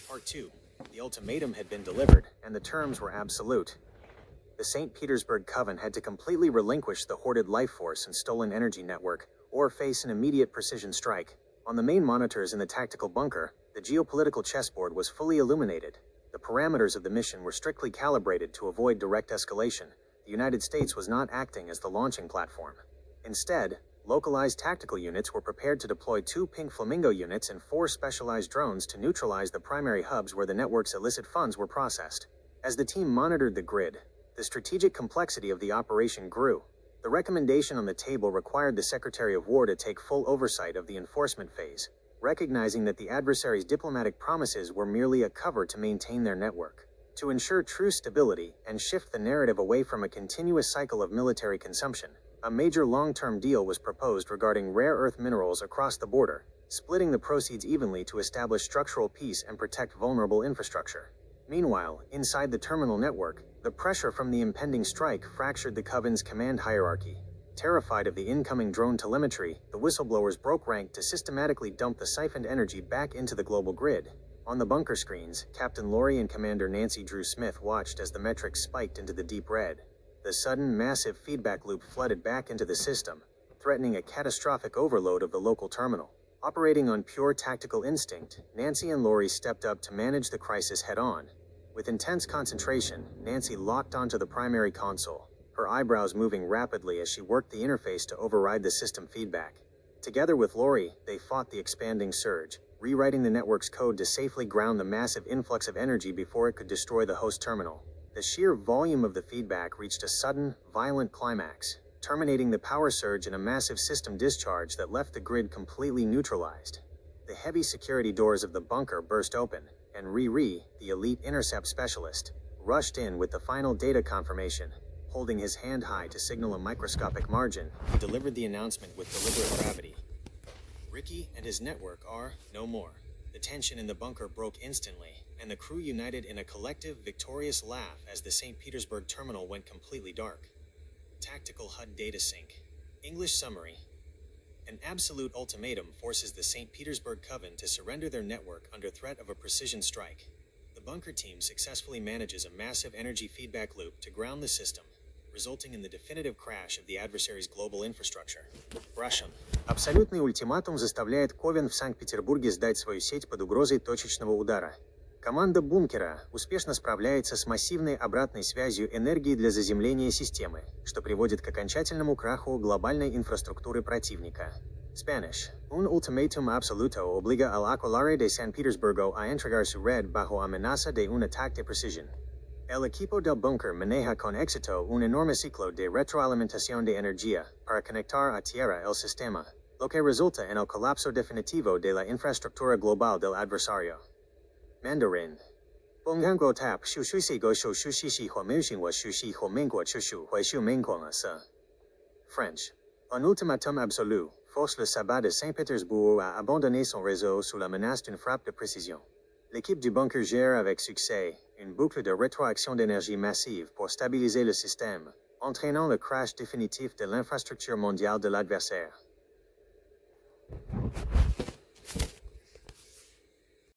Part 2. The ultimatum had been delivered, and the terms were absolute. The St. Petersburg Coven had to completely relinquish the hoarded life force and stolen energy network, or face an immediate precision strike. On the main monitors in the tactical bunker, the geopolitical chessboard was fully illuminated. The parameters of the mission were strictly calibrated to avoid direct escalation. The United States was not acting as the launching platform. Instead, localized tactical units were prepared to deploy 2 Pink Flamingo units and 4 specialized drones to neutralize the primary hubs where the network's illicit funds were processed. As the team monitored the grid, the strategic complexity of the operation grew. The recommendation on the table required the Secretary of War to take full oversight of the enforcement phase, recognizing that the adversary's diplomatic promises were merely a cover to maintain their network. To ensure true stability and shift the narrative away from a continuous cycle of military consumption, a major long-term deal was proposed regarding rare earth minerals across the border, splitting the proceeds evenly to establish structural peace and protect vulnerable infrastructure. Meanwhile, inside the terminal network, the pressure from the impending strike fractured the Coven's command hierarchy. Terrified of the incoming drone telemetry, the whistleblowers broke rank to systematically dump the siphoned energy back into the global grid. On the bunker screens, Captain Laurie and Commander Nancy Drew Smith watched as the metrics spiked into the deep red. The sudden, massive feedback loop flooded back into the system, threatening a catastrophic overload of the local terminal. Operating on pure tactical instinct, Nancy and Laurie stepped up to manage the crisis head-on. With intense concentration, Nancy locked onto the primary console, her eyebrows moving rapidly as she worked the interface to override the system feedback. Together with Laurie, they fought the expanding surge, rewriting the network's code to safely ground the massive influx of energy before it could destroy the host terminal. The sheer volume of the feedback reached a sudden, violent climax, terminating the power surge in a massive system discharge that left the grid completely neutralized. The heavy security doors of the bunker burst open, and Riri, the elite intercept specialist, rushed in with the final data confirmation. Holding his hand high to signal a microscopic margin, he delivered the announcement with deliberate gravity. Ricky and his network are no more. The tension in the bunker broke instantly, and the crew united in a collective, victorious laugh as the St. Petersburg terminal went completely dark. Tactical HUD data sync. English summary. An absolute ultimatum forces the St. Petersburg Coven to surrender their network under threat of a precision strike. The bunker team successfully manages a massive energy feedback loop to ground the system, resulting in the definitive crash of the adversary's global infrastructure. Russian. Абсолютный ультиматум заставляет Ковен в Санкт-Петербурге сдать свою сеть под угрозой точечного удара. Команда бункера успешно справляется с массивной обратной связью энергии для заземления системы, что приводит к окончательному краху глобальной инфраструктуры противника. Spanish. Un ultimátum absoluto obliga al acolare de San Petersburgo a entregar su red bajo amenaza de un ataque de precisión. El equipo del búnker maneja con éxito un enorme ciclo de retroalimentación de energía para conectar a tierra el sistema, lo que resulta en el colapso definitivo de la infraestructura global del adversario. Mandarin. Bongangguo tap shu shu si go shu shu shi shi hua mei xin wa shu shi hua meng guo chu shu hui shu meng guo le se. French. Un ultimatum absolu force le sabbat de Saint-Pétersbourg à abandonner son réseau sous la menace d'une frappe de précision. L'équipe du bunker gère avec succès une boucle de rétroaction d'énergie massive pour stabiliser le système, entraînant le crash définitif de l'infrastructure mondiale de l'adversaire.